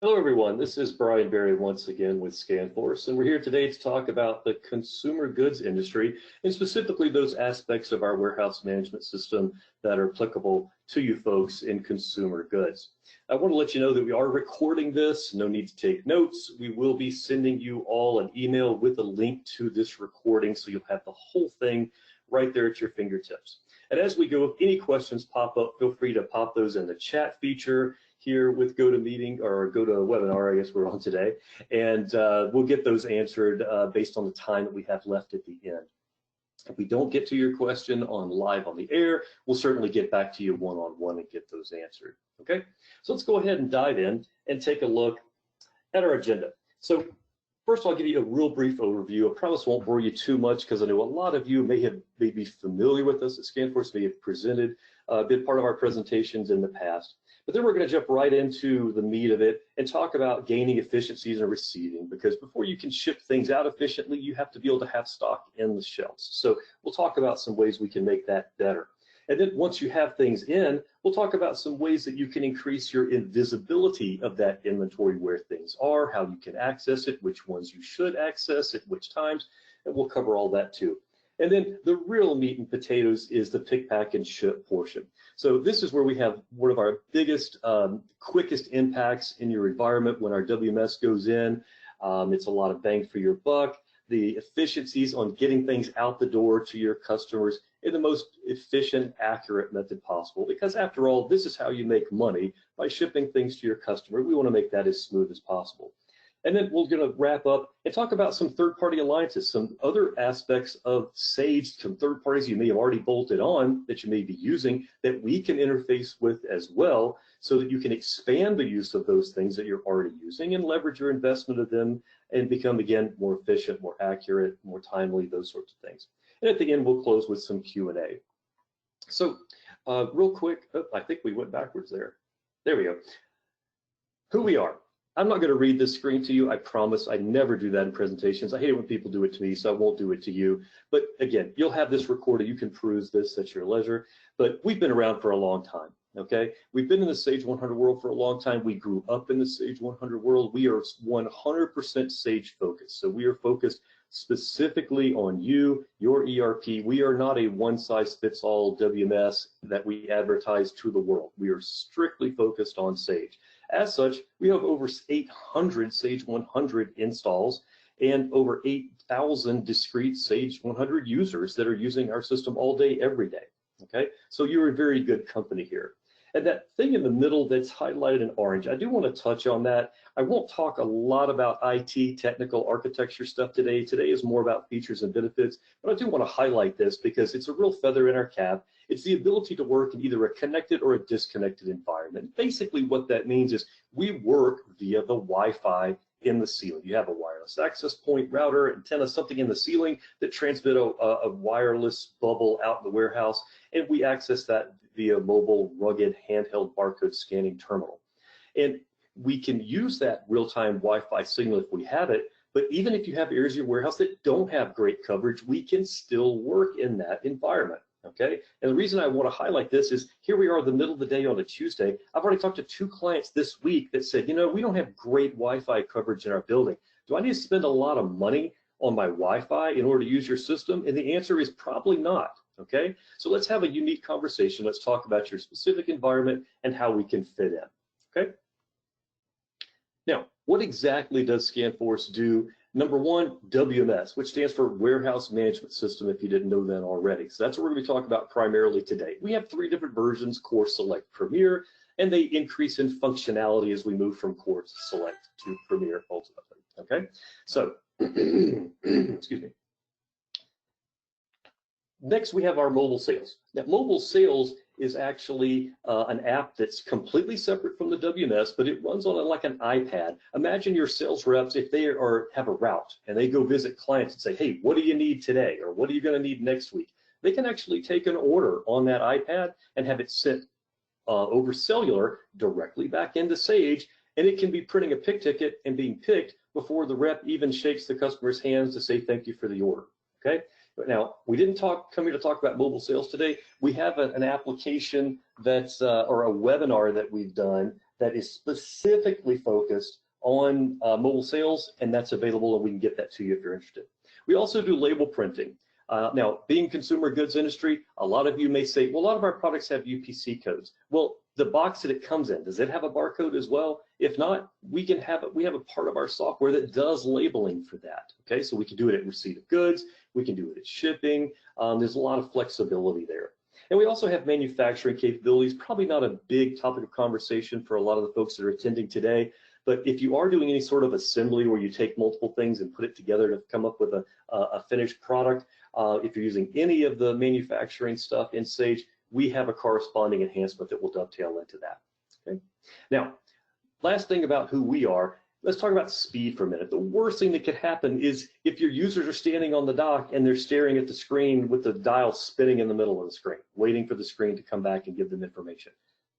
Hello, everyone. This is Brian Berry once again with ScanForce, and we're here today to talk about the consumer goods industry and specifically those aspects of our warehouse management system that are applicable to you folks in consumer goods. I want to let you know that we are recording this. No need to take notes. We will be sending you all an email with a link to this recording, so you'll have the whole thing right there at your fingertips. And as we go, if any questions pop up, feel free to pop those in the chat feature here with GoToMeeting or GoToWebinar, I guess we're on today, and we'll get those answered based on the time that we have left at the end. If we don't get to your question live on the air, we'll certainly get back to you one-on-one and get those answered, okay? So let's go ahead and dive in and take a look at our agenda. So first, I'll give you a real brief overview. I promise I won't bore you too much because I know a lot of you may be familiar with us at ScanForce, may have presented, been part of our presentations in the past. But then we're going to jump right into the meat of it and talk about gaining efficiencies and receiving, because before you can ship things out efficiently, you have to be able to have stock in the shelves. So we'll talk about some ways we can make that better. And then once you have things in, we'll talk about some ways that you can increase your invisibility of that inventory, where things are, how you can access it, which ones you should access at which times, and we'll cover all that too. And then the real meat and potatoes is the pick, pack, and ship portion. So this is where we have one of our biggest, quickest impacts in your environment when our WMS goes in. It's a lot of bang for your buck. The efficiencies on getting things out the door to your customers in the most efficient, accurate method possible. Because after all, this is how you make money, by shipping things to your customer. We want to make that as smooth as possible. And then we're going to wrap up and talk about some third-party alliances, some other aspects of Sage, some third parties you may have already bolted on that you may be using that we can interface with as well, so that you can expand the use of those things that you're already using and leverage your investment of them and become, again, more efficient, more accurate, more timely, those sorts of things. And at the end, we'll close with some Q&A. So real quick, I think we went backwards there. There we go. Who we are. I'm not going to read this screen to you, I promise. I never do that in presentations. I hate it when people do it to me, so I won't do it to you. But again, you'll have this recorded. You can peruse this at your leisure. But we've been around for a long time, okay? We've been in the Sage 100 world for a long time. We grew up in the Sage 100 world. We are 100% Sage focused. So we are focused specifically on you, your ERP. We are not a one-size-fits-all WMS that we advertise to the world. We are strictly focused on Sage. As such, we have over 800 Sage 100 installs and over 8,000 discrete Sage 100 users that are using our system all day, every day, okay? So you're in very good company here. And that thing in the middle that's highlighted in orange, I do want to touch on that. I won't talk a lot about IT, technical architecture stuff today. Today is more about features and benefits, but I do want to highlight this because it's a real feather in our cap. It's the ability to work in either a connected or a disconnected environment. Basically what that means is we work via the Wi-Fi in the ceiling. You have a wireless access point, router, antenna, something in the ceiling that transmit a wireless bubble out in the warehouse, and we access that via mobile, rugged, handheld barcode scanning terminal. And we can use that real-time Wi-Fi signal if we have it, but even if you have areas of your warehouse that don't have great coverage, we can still work in that environment, okay? And the reason I want to highlight this is here we are in the middle of the day on a Tuesday. I've already talked to 2 clients this week that said, you know, we don't have great Wi-Fi coverage in our building. Do I need to spend a lot of money on my Wi-Fi in order to use your system? And the answer is probably not. Okay, so let's have a unique conversation. Let's talk about your specific environment and how we can fit in. Okay. Now, what exactly does ScanForce do? Number one, WMS, which stands for Warehouse Management System, if you didn't know that already. So that's what we're going to be talking about primarily today. We have 3 different versions: Core, Select, Premier, and they increase in functionality as we move from Core to Select to Premier ultimately. Okay, so excuse me. Next, we have our mobile sales. Now, mobile sales is actually an app that's completely separate from the WMS, but it runs on like an iPad. Imagine your sales reps, if they have a route and they go visit clients and say, hey, what do you need today? Or what are you going to need next week? They can actually take an order on that iPad and have it sent over cellular directly back into Sage, and it can be printing a pick ticket and being picked before the rep even shakes the customer's hands to say thank you for the order, okay? But now, we didn't come here to talk about mobile sales today. We have an application that's, or a webinar that we've done that is specifically focused on mobile sales, and that's available, and we can get that to you if you're interested. We also do label printing. Now, being consumer goods industry, a lot of you may say, well, a lot of our products have UPC codes. Well, the box that it comes in, does it have a barcode as well? If not, we have a part of our software that does labeling for that. Okay, so we can do it at receipt of goods, we can do it at shipping. There's a lot of flexibility there. And we also have manufacturing capabilities, probably not a big topic of conversation for a lot of the folks that are attending today, but if you are doing any sort of assembly where you take multiple things and put it together to come up with a finished product, if you're using any of the manufacturing stuff in Sage, we have a corresponding enhancement that will dovetail into that. Okay. Now, last thing about who we are, let's talk about speed for a minute. The worst thing that could happen is if your users are standing on the dock and they're staring at the screen with the dial spinning in the middle of the screen, waiting for the screen to come back and give them information.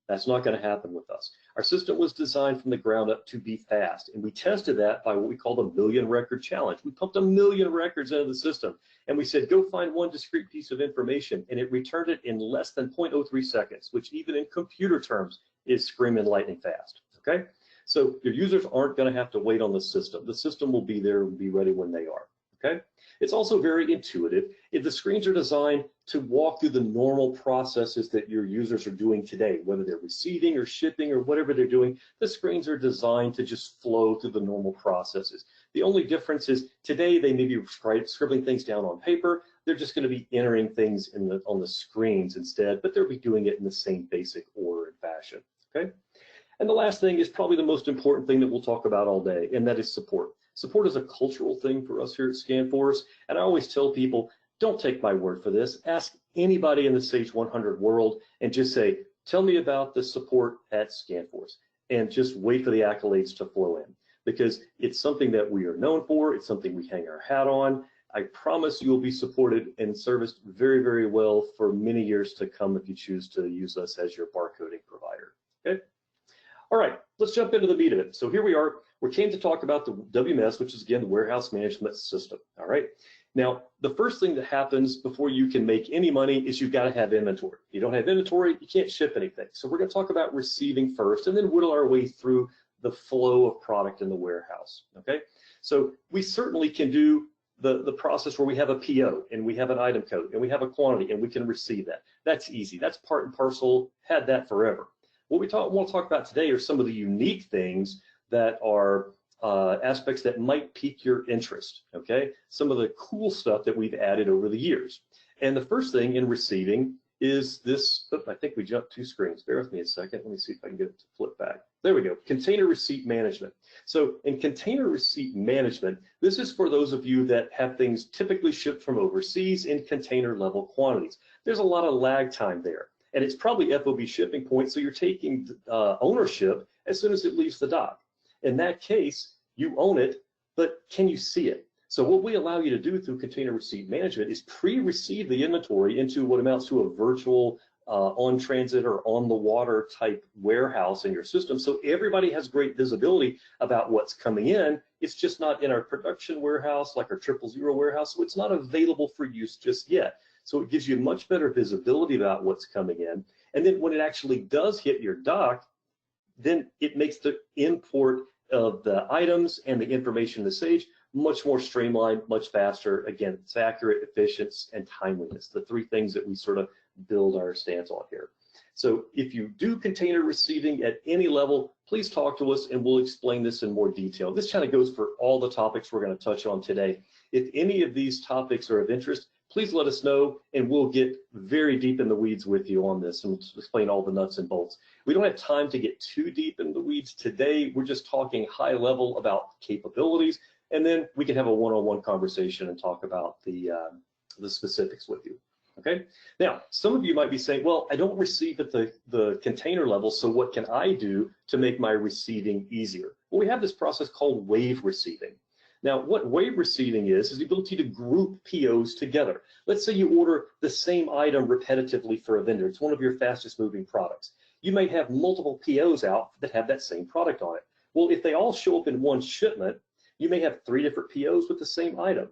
That's not going to happen with us. Our system was designed from the ground up to be fast, and we tested that by what we call the 1,000,000 record challenge. We pumped 1,000,000 records into the system, and we said, go find one discrete piece of information, and it returned it in less than 0.03 seconds, which even in computer terms is screaming lightning fast, okay? So your users aren't going to have to wait on the system. The system will be there and be ready when they are, okay? It's also very intuitive. If the screens are designed to walk through the normal processes that your users are doing today, whether they're receiving or shipping or whatever they're doing, the screens are designed to just flow through the normal processes. The only difference is today they may be scribbling things down on paper. They're just going to be entering things on the screens instead, but they'll be doing it in the same basic order and fashion, okay? And the last thing is probably the most important thing that we'll talk about all day, and that is support. Support is a cultural thing for us here at ScanForce, and I always tell people, don't take my word for this. Ask anybody in the Sage 100 world and just say, tell me about the support at ScanForce, and just wait for the accolades to flow in, because it's something that we are known for. It's something we hang our hat on. I promise you will be supported and serviced very, very well for many years to come if you choose to use us as your barcoding provider, okay? All right, let's jump into the meat of it. So here we are. We came to talk about the WMS, which is, again, the warehouse management system, all right? Now, the first thing that happens before you can make any money is you've got to have inventory. If you don't have inventory, you can't ship anything. So we're going to talk about receiving first and then whittle our way through the flow of product in the warehouse, okay? So we certainly can do the process where we have a PO and we have an item code and we have a quantity and we can receive that. That's easy. That's part and parcel. Had that forever. What we want to talk about today are some of the unique things that are aspects that might pique your interest, okay? Some of the cool stuff that we've added over the years. And the first thing in receiving is this, I think we jumped 2 screens. Bear with me a second. Let me see if I can get it to flip back. There we go, container receipt management. So in container receipt management, this is for those of you that have things typically shipped from overseas in container level quantities. There's a lot of lag time there. And it's probably FOB shipping point, so you're taking ownership as soon as it leaves the dock. In that case, you own it, but can you see it? So what we allow you to do through container receipt management is pre-receive the inventory into what amounts to a virtual on-transit or on-the-water type warehouse in your system, so everybody has great visibility about what's coming in. It's just not in our production warehouse like our 000 warehouse, so it's not available for use just yet. So it gives you much better visibility about what's coming in. And then when it actually does hit your dock, then it makes the import of the items and the information in the Sage much more streamlined, much faster. Again, it's accurate, efficient, and timeliness, the 3 things that we sort of build our stance on here. So if you do container receiving at any level, please talk to us and we'll explain this in more detail. This kind of goes for all the topics we're going to touch on today. If any of these topics are of interest, please let us know and we'll get very deep in the weeds with you on this and explain all the nuts and bolts. We don't have time to get too deep in the weeds today. We're just talking high level about capabilities, and then we can have a one-on-one conversation and talk about the specifics with you. Okay. Now, some of you might be saying, well, I don't receive at the container level, so what can I do to make my receiving easier? Well, we have this process called wave receiving. Now, what wave receiving is the ability to group POs together. Let's say you order the same item repetitively for a vendor. It's one of your fastest moving products. You may have multiple POs out that have that same product on it. Well, if they all show up in one shipment, you may have 3 different POs with the same item.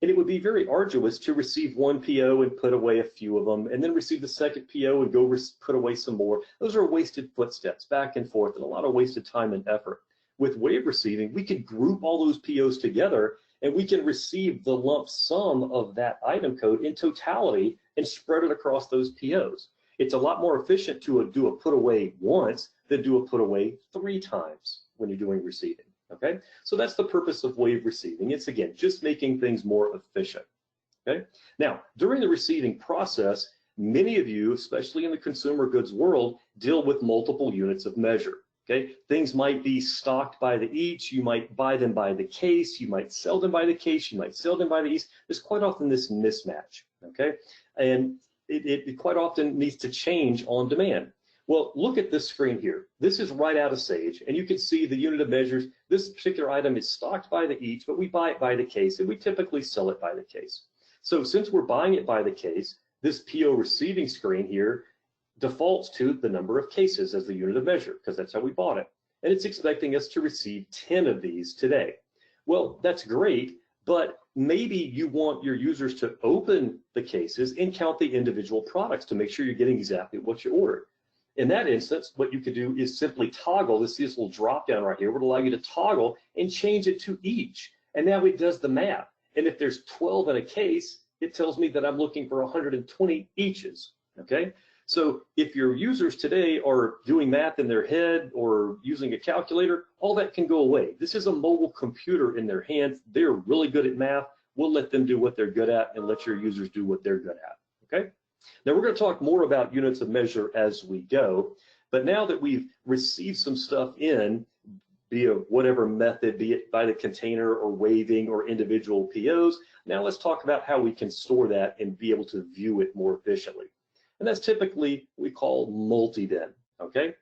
And it would be very arduous to receive one PO and put away a few of them, and then receive the second PO and go put away some more. Those are wasted footsteps back and forth and a lot of wasted time and effort. With wave receiving, we could group all those POs together and we can receive the lump sum of that item code in totality and spread it across those POs. It's a lot more efficient to do a put away once than do a put away 3 times when you're doing receiving. Okay, so that's the purpose of wave receiving. It's again just making things more efficient. Okay, now during the receiving process, many of you, especially in the consumer goods world, deal with multiple units of measure. Okay, things might be stocked by the each, you might buy them by the case, you might sell them by the case, you might sell them by the each. There's quite often this mismatch. Okay, and it quite often needs to change on demand. Well, look at this screen here. This is right out of Sage, and you can see the unit of measures. This particular item is stocked by the each, but we buy it by the case, and we typically sell it by the case. So since we're buying it by the case, this PO receiving screen here defaults to the number of cases as the unit of measure, because that's how we bought it. And it's expecting us to receive 10 of these today. Well, that's great, but maybe you want your users to open the cases and count the individual products to make sure you're getting exactly what you ordered. In that instance, what you could do is simply toggle this little drop down right here would allow you to toggle and change it to each. And now it does the math. And if there's 12 in a case, it tells me that I'm looking for 120 eaches. Okay? So if your users today are doing math in their head or using a calculator, all that can go away. This is a mobile computer in their hands. They're really good at math. We'll let them do what they're good at and let your users do what they're good at. Okay? Now we're going to talk more about units of measure as we go, but now that we've received some stuff in via whatever method, be it by the container or waving or individual POs, now let's talk about how we can store that and be able to view it more efficiently. And that's typically what we call multi-bin, okay?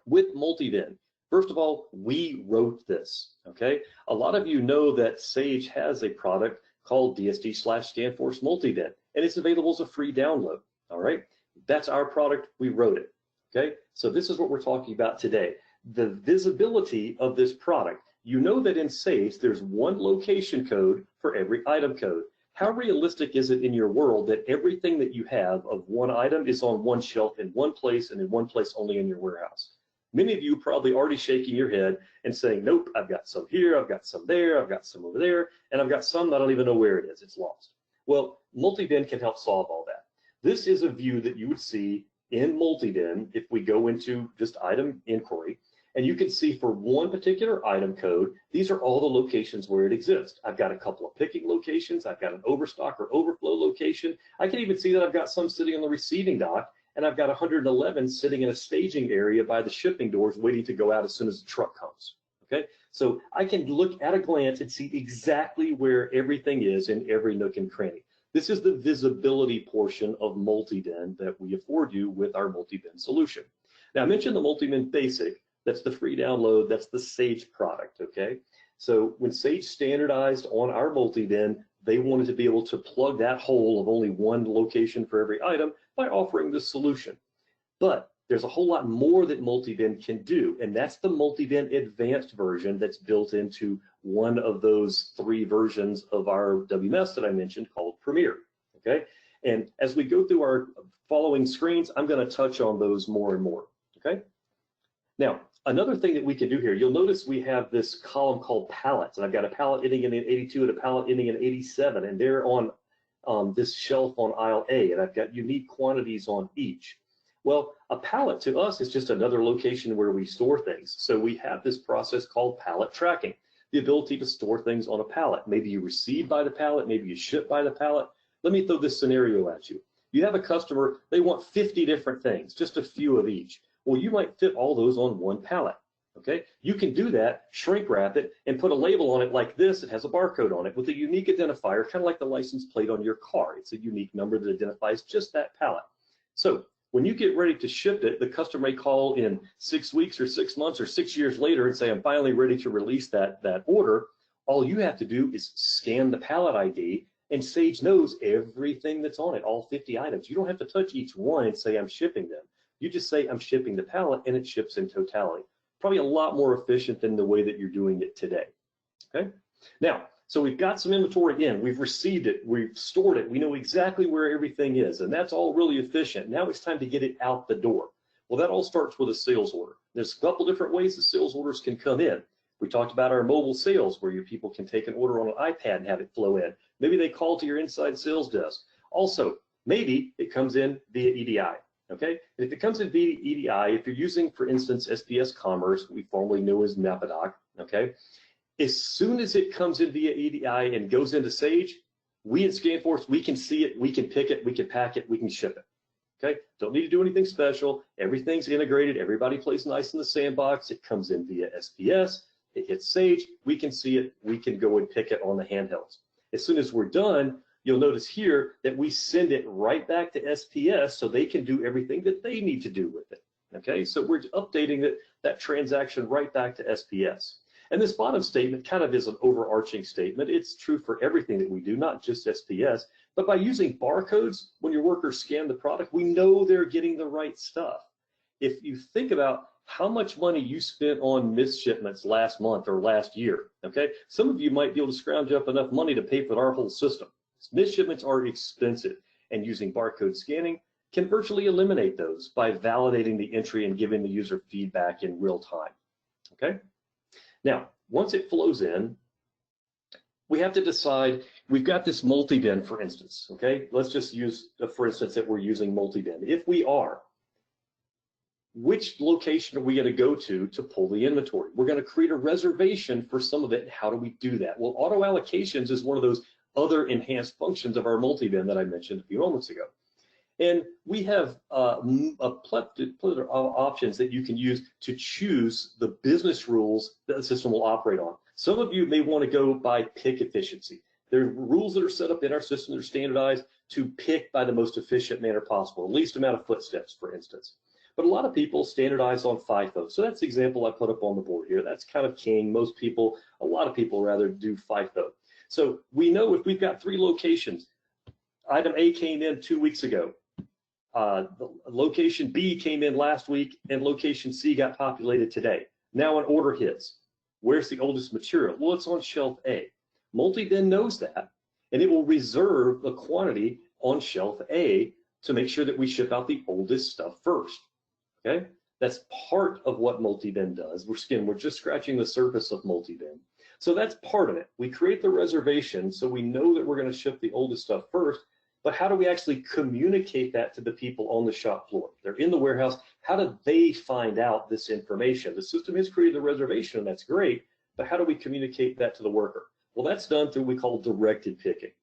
With multi-bin, first of all, we wrote this, okay? A lot of you know that Sage has a product called DSD/ScanForce Multi-Bin, and it's available as a free download, all right? That's our product, we wrote it, okay? So this is what we're talking about today. The visibility of this product. You know that in Sage, there's one location code for every item code. How realistic is it in your world that everything that you have of one item is on one shelf in one place and in one place only in your warehouse? Many of you probably already shaking your head and saying, nope, I've got some here, I've got some there, I've got some over there, and I've got some that I don't even know where it is, it's lost. Well, multi-bin can help solve all that. This is a view that you would see in multi-bin if we go into just item inquiry, and you can see for one particular item code, these are all the locations where it exists. I've got a couple of picking locations, I've got an overstock or overflow location. I can even see that I've got some sitting on the receiving dock, and I've got 111 sitting in a staging area by the shipping doors waiting to go out as soon as the truck comes, okay? So I can look at a glance and see exactly where everything is in every nook and cranny. This is the visibility portion of multi-bin that we afford you with our multi-bin solution. Now I mentioned the multi-bin basic. That's the free download, that's the Sage product, okay? So when Sage standardized on our multi-bin, they wanted to be able to plug that hole of only one location for every item by offering this solution. But there's a whole lot more that multi-bin can do, and that's the multi-bin advanced version that's built into one of those 3 versions of our WMS that I mentioned called Premier, okay? And as we go through our following screens, I'm gonna touch on those more and more, okay? Now, another thing that we can do here, you'll notice we have this column called pallets, and I've got a pallet ending in 82 and a pallet ending in 87, and they're on this shelf on aisle A, and I've got unique quantities on each. Well, a pallet to us is just another location where we store things. So we have this process called pallet tracking, the ability to store things on a pallet. Maybe you receive by the pallet, maybe you ship by the pallet. Let me throw this scenario at you. You have a customer, they want 50 different things, just a few of each. Well, you might fit all those on one pallet, okay? You can do that, shrink wrap it, and put a label on it like this. It has a barcode on it with a unique identifier, kind of like the license plate on your car. It's a unique number that identifies just that pallet. So when you get ready to ship it, the customer may call in 6 weeks or 6 months or 6 years later and say, I'm finally ready to release that order. All you have to do is scan the pallet ID, and Sage knows everything that's on it, all 50 items. You don't have to touch each one and say, I'm shipping them. You just say, I'm shipping the pallet, and it ships in totality. Probably a lot more efficient than the way that you're doing it today, okay? Now, So we've got some inventory in, we've received it, we've stored it, we know exactly where everything is, and that's all really efficient. Now it's time to get it out the door. Well, that all starts with a sales order. There's a couple different ways the sales orders can come in. We talked about our mobile sales, where your people can take an order on an iPad and have it flow in. Maybe they call to your inside sales desk. Also, maybe it comes in via EDI. Okay, and if it comes in via EDI, if you're using, for instance, SPS Commerce, we formerly knew as Mapadoc, okay, as soon as it comes in via EDI and goes into Sage, we at ScanForce, we can see it, we can pick it, we can pack it, we can ship it. Okay, don't need to do anything special. Everything's integrated. Everybody plays nice in the sandbox. It comes in via SPS. It hits Sage. We can see it. We can go and pick it on the handhelds. As soon as we're done, you'll notice here that we send it right back to SPS so they can do everything that they need to do with it. Okay, so we're updating that transaction right back to SPS. And this bottom statement kind of is an overarching statement. It's true for everything that we do, not just SPS. But by using barcodes, when your workers scan the product, we know they're getting the right stuff. If you think about how much money you spent on missed shipments last month or last year, okay, some of you might be able to scrounge up enough money to pay for our whole system. Missed shipments are expensive, and using barcode scanning can virtually eliminate those by validating the entry and giving the user feedback in real time, okay? Now, once it flows in, we have to decide, we've got this multi-bin, for instance, okay? Let's just use, for instance, that we're using multi-bin. If we are, which location are we going to go to pull the inventory? We're going to create a reservation for some of it. How do we do that? Well, auto allocations is one of those other enhanced functions of our multi-bin that I mentioned a few moments ago. And we have a plethora of options that you can use to choose the business rules that the system will operate on. Some of you may want to go by pick efficiency. There are rules that are set up in our system that are standardized to pick by the most efficient manner possible, least amount of footsteps, for instance. But a lot of people standardize on FIFO. So that's the example I put up on the board here. That's kind of king. Most people, a lot of people rather do FIFO. So we know if we've got 3 locations, item A came in 2 weeks ago. Location B came in last week, and location C got populated today. Now an order hits. Where's the oldest material? Well, it's on shelf A. Multi-bin knows that, and it will reserve the quantity on shelf A to make sure that we ship out the oldest stuff first. Okay, that's part of what multi-bin does. We're just scratching the surface of multi-bin. So that's part of it. We create the reservation so we know that we're going to ship the oldest stuff first. But how do we actually communicate that to the people on the shop floor? They're in the warehouse. How do they find out this information? The system has created the reservation, and that's great, but how do we communicate that to the worker? Well, that's done through what we call directed picking.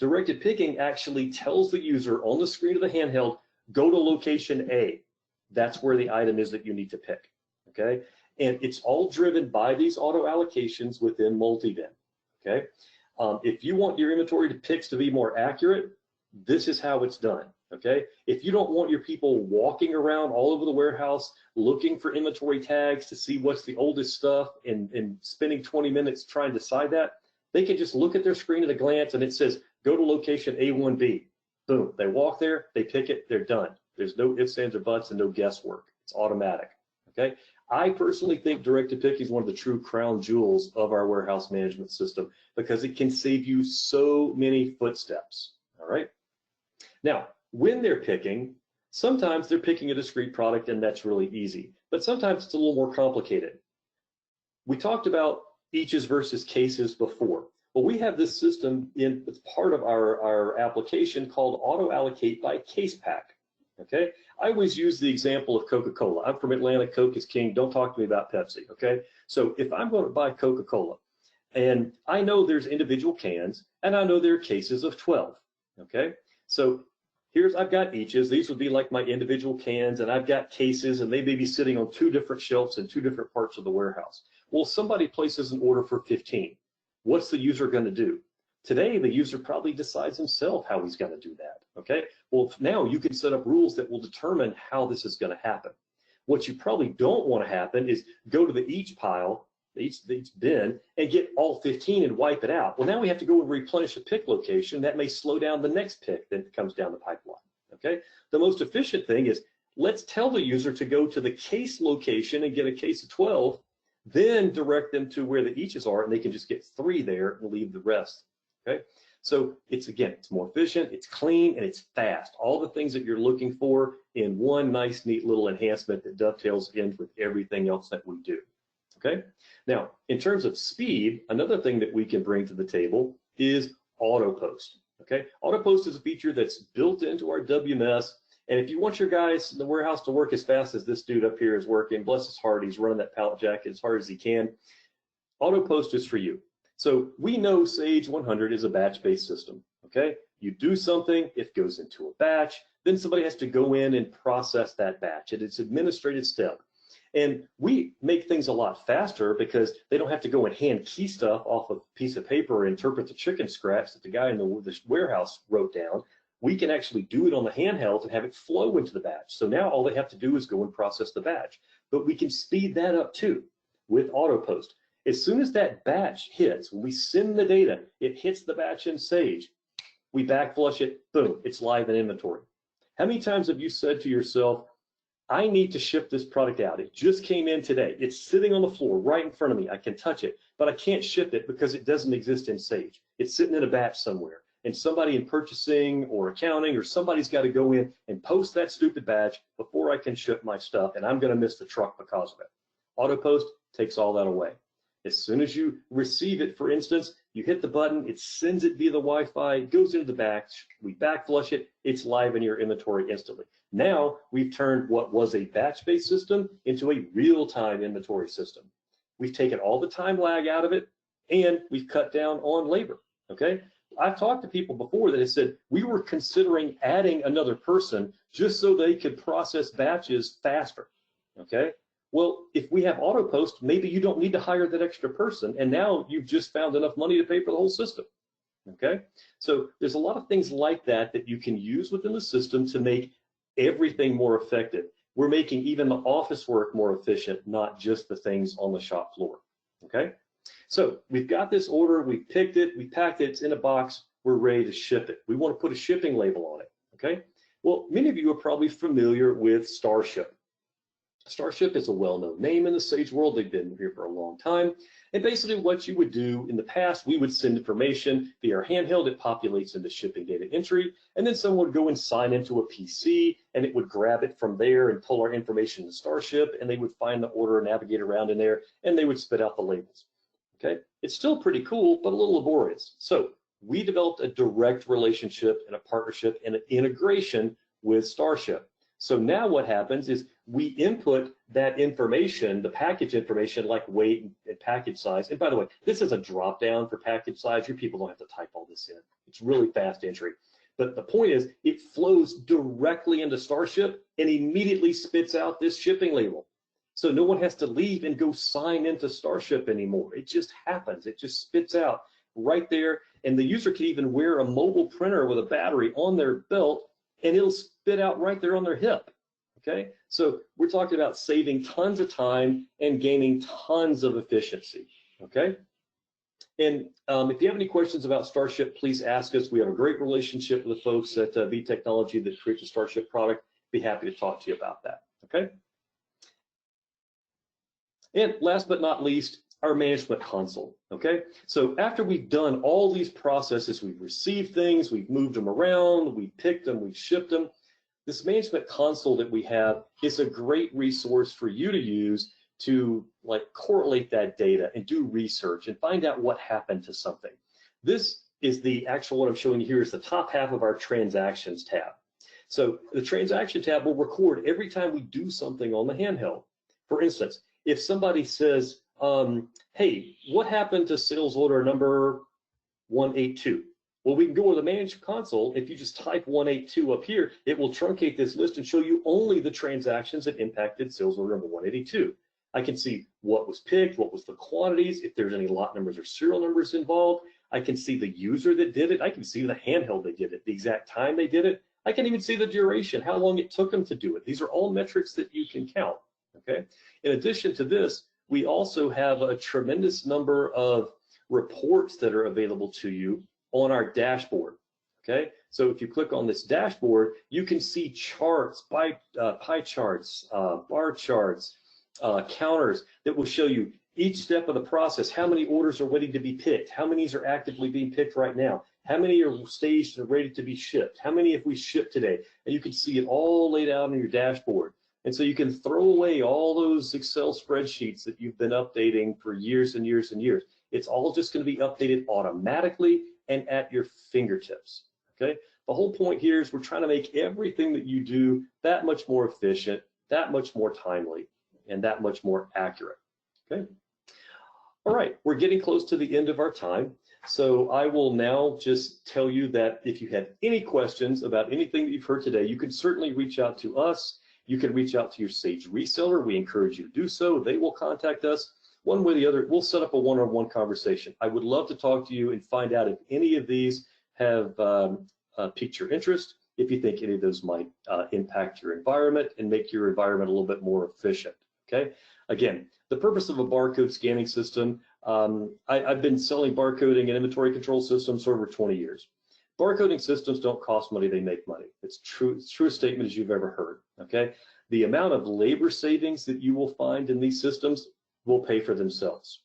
Directed picking actually tells the user on the screen of the handheld, go to location A. That's where the item is that you need to pick, okay? And it's all driven by these auto allocations within multi-bin, okay? If you want your inventory to picks to be more accurate, this is how it's done, okay? If you don't want your people walking around all over the warehouse looking for inventory tags to see what's the oldest stuff and spending 20 minutes trying to decide that, they can just look at their screen at a glance and it says, go to location A1B. Boom, they walk there, they pick it, they're done. There's no ifs, ands, or buts, and no guesswork. It's automatic, okay? I personally think directed picking is one of the true crown jewels of our warehouse management system because it can save you so many footsteps, all right? Now, when they're picking, sometimes they're picking a discrete product and that's really easy, but sometimes it's a little more complicated. We talked about eaches versus cases before. Well, we have this system it's part of our application called auto allocate by case pack, okay? I always use the example of Coca-Cola. I'm from Atlanta, Coke is king, don't talk to me about Pepsi, okay? So if I'm going to buy Coca-Cola and I know there's individual cans and I know there are cases of 12, okay? So I've got eaches. These would be like my individual cans, and I've got cases, and they may be sitting on 2 different shelves in 2 different parts of the warehouse. Well, somebody places an order for 15. What's the user going to do? Today, the user probably decides himself how he's going to do that, okay? Well, now you can set up rules that will determine how this is going to happen. What you probably don't want to happen is go to the each pile, each bin, and get all 15 and wipe it out. Well, now we have to go and replenish a pick location. That may slow down the next pick that comes down the pipeline, okay? The most efficient thing is let's tell the user to go to the case location and get a case of 12. then direct them to where the eaches are, and they can just get 3 there and leave the rest. Okay, so it's more efficient, it's clean, and it's fast. All the things that you're looking for in one nice, neat little enhancement that dovetails in with everything else that we do. Okay, now in terms of speed, another thing that we can bring to the table is auto post. Okay, auto post is a feature that's built into our WMS. And if you want your guys in the warehouse to work as fast as this dude up here is working, bless his heart, he's running that pallet jack as hard as he can, auto post is for you. So we know Sage 100 is a batch-based system, okay? You do something, it goes into a batch, then somebody has to go in and process that batch. It's an administrative step. And we make things a lot faster because they don't have to go and hand key stuff off a piece of paper and interpret the chicken scratch that the guy in the warehouse wrote down. We can actually do it on the handheld and have it flow into the batch. So now all they have to do is go and process the batch. But we can speed that up too with auto post. As soon as that batch hits, when we send the data, it hits the batch in Sage, we backflush it, boom, it's live in inventory. How many times have you said to yourself, I need to ship this product out. It just came in today. It's sitting on the floor right in front of me. I can touch it, but I can't ship it because it doesn't exist in Sage. It's sitting in a batch somewhere. And somebody in purchasing or accounting or somebody's got to go in and post that stupid batch before I can ship my stuff, and I'm going to miss the truck because of it. Auto post takes all that away. As soon as you receive it, for instance, you hit the button, it sends it via the Wi-Fi, it goes into the batch, we backflush it, it's live in your inventory instantly. Now we've turned what was a batch-based system into a real-time inventory system. We've taken all the time lag out of it, and we've cut down on labor, okay? I've talked to people before that have said, we were considering adding another person just so they could process batches faster, okay? Well, if we have auto post, maybe you don't need to hire that extra person, and now you've just found enough money to pay for the whole system, okay? So there's a lot of things like that that you can use within the system to make everything more effective. We're making even the office work more efficient, not just the things on the shop floor, okay? So we've got this order, we picked it, we packed it, it's in a box, we're ready to ship it. We want to put a shipping label on it, okay? Well, many of you are probably familiar with Starship. Starship is a well-known name in the Sage world. They've been here for a long time. And basically what you would do in the past, we would send information via our handheld, it populates into shipping data entry, and then someone would go and sign into a PC, and it would grab it from there and pull our information to Starship, and they would find the order, navigate around in there, and they would spit out the labels. Okay, it's still pretty cool, but a little laborious. So we developed a direct relationship and a partnership and an integration with Starship. So now what happens is we input that information, the package information like weight and package size. And by the way, this is a drop down for package size. Your people don't have to type all this in. It's really fast entry. But the point is it flows directly into Starship and immediately spits out this shipping label. So no one has to leave and go sign into Starship anymore. It just happens. It just spits out right there. And the user can even wear a mobile printer with a battery on their belt, and it'll spit out right there on their hip. Okay? So we're talking about saving tons of time and gaining tons of efficiency. Okay? And if you have any questions about Starship, please ask us. We have a great relationship with the folks at V Technology that creates the Starship product. Be happy to talk to you about that. Okay? And last but not least, our management console, okay? So after we've done all these processes, we've received things, we've moved them around, we've picked them, we've shipped them, this management console that we have is a great resource for you to use to like correlate that data and do research and find out what happened to something. This is the actual, what I'm showing you here is the top half of our transactions tab. So the transaction tab will record every time we do something on the handheld. For instance, if somebody says, hey, what happened to sales order number 182? Well, we can go to the management console. If you just type 182 up here, it will truncate this list and show you only the transactions that impacted sales order number 182. I can see what was picked, what was the quantities, if there's any lot numbers or serial numbers involved. I can see the user that did it. I can see the handheld they did it, the exact time they did it. I can even see the duration, how long it took them to do it. These are all metrics that you can count, okay? In addition to this, we also have a tremendous number of reports that are available to you on our dashboard, okay? So if you click on this dashboard, you can see charts, pie charts, bar charts, counters that will show you Each step of the process, how many orders are waiting to be picked? How many are actively being picked right now? How many are staged and ready to be shipped? How many have we shipped today? And you can see it all laid out on your dashboard. And so you can throw away all those Excel spreadsheets that you've been updating for years and years and years. It's all just going to be updated automatically and at your fingertips, okay? The whole point here is we're trying to make everything that you do that much more efficient, that much more timely, and that much more accurate, okay? All right, we're getting close to the end of our time. So I will now just tell you that if you have any questions about anything that you've heard today, you can certainly reach out to us. You can reach out to your Sage reseller. We encourage you to do so. They will contact us. One way or the other, we'll set up a one-on-one conversation. I would love to talk to you and find out if any of these have piqued your interest, if you think any of those might impact your environment and make your environment a little bit more efficient, okay? Again, the purpose of a barcode scanning system, I've been selling barcoding and inventory control systems for over 20 years. Barcoding systems don't cost money, they make money. It's true, it's the truest statement as you've ever heard, okay? The amount of labor savings that you will find in these systems will pay for themselves.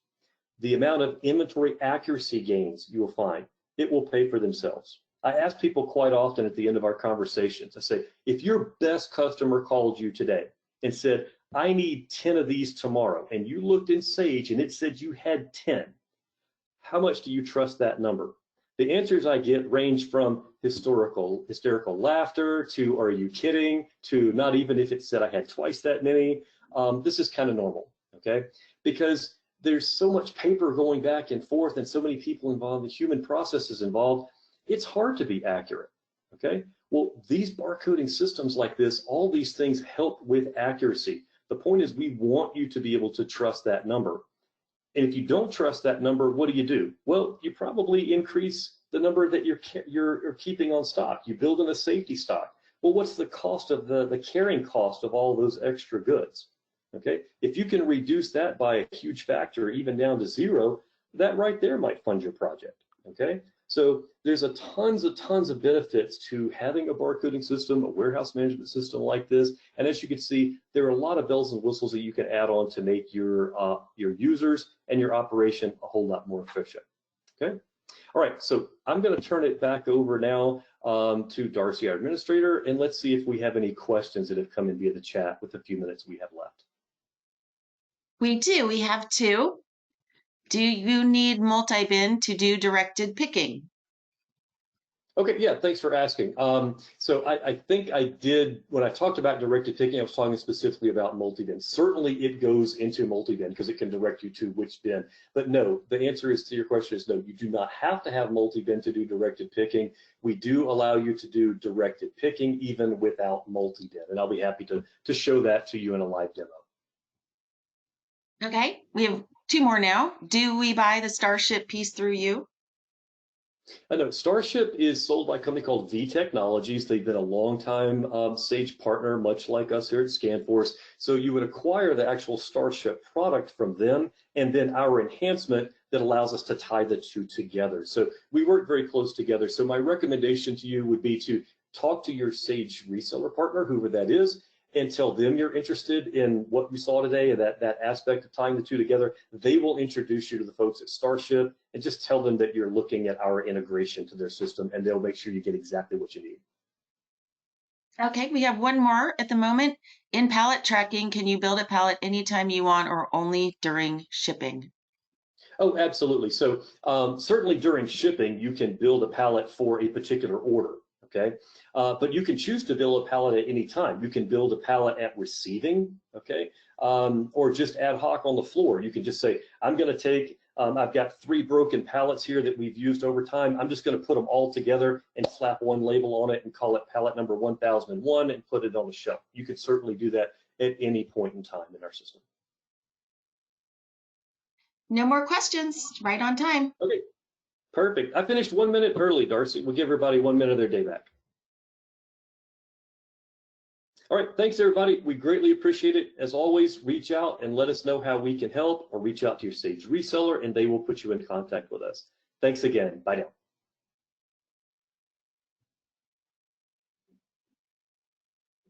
The amount of inventory accuracy gains you will find, it will pay for themselves. I ask people quite often at the end of our conversations, I say, if your best customer called you today and said, I need 10 of these tomorrow, and you looked in Sage and it said you had 10, how much do you trust that number? The answers I get range from hysterical laughter to are you kidding to not even if it said I had twice that many. This is kind of normal, okay? Because there's so much paper going back and forth and so many people involved, the human processes involved, it's hard to be accurate, okay? Well, these barcoding systems like this, all these things help with accuracy. The point is we want you to be able to trust that number. And if you don't trust that number, what do? Well, you probably increase the number that you're keeping on stock. You build in a safety stock. Well, what's the cost of the carrying cost of all those extra goods? Okay, if you can reduce that by a huge factor, even down to zero, that right there might fund your project. Okay, so there's tons of benefits to having a barcoding system, a warehouse management system like this. And as you can see, there are a lot of bells and whistles that you can add on to make your users and your operation a whole lot more efficient. Okay, all right, so I'm going to turn it back over now to Darcy, our administrator, and let's see if we have any questions that have come in via the chat with the few minutes we have left. We do. We have two. Do you need multi-bin to do directed picking? Okay, yeah, thanks for asking. So I think I did, when I talked about directed picking, I was talking specifically about multi-bin. Certainly it goes into multi-bin because it can direct you to which bin. But no, the answer is to your question is no, you do not have to have multi-bin to do directed picking. We do allow you to do directed picking even without multi-bin. And I'll be happy to show that to you in a live demo. Okay, we have two more now. Do we buy the Starship piece through you? I know Starship is sold by a company called V Technologies. They've been a long time Sage partner, much like us here at ScanForce. So you would acquire the actual Starship product from them, and then our enhancement that allows us to tie the two together. So we work very close together. So my recommendation to you would be to talk to your Sage reseller partner, whoever that is, and tell them you're interested in what we saw today and that aspect of tying the two together. They will introduce you to the folks at Starship and just tell them that you're looking at our integration to their system, and they'll make sure you get exactly what you need. Okay, we have one more at the moment. In pallet tracking, can you build a pallet anytime you want or only during shipping? Oh, absolutely. So certainly during shipping, you can build a pallet for a particular order. Okay, but you can choose to build a pallet at any time. You can build a pallet at receiving, okay, or just ad hoc on the floor. You can just say, I'm going to take, I've got 3 broken pallets here that we've used over time. I'm just going to put them all together and slap one label on it and call it pallet number 1001 and put it on the shelf. You could certainly do that at any point in time in our system. No more questions, right on time. Okay. Perfect. I finished 1 minute early, Darcy. We'll give everybody 1 minute of their day back. All right, thanks everybody. We greatly appreciate it. As always, reach out and let us know how we can help, or reach out to your Sage reseller and they will put you in contact with us. Thanks again. Bye now.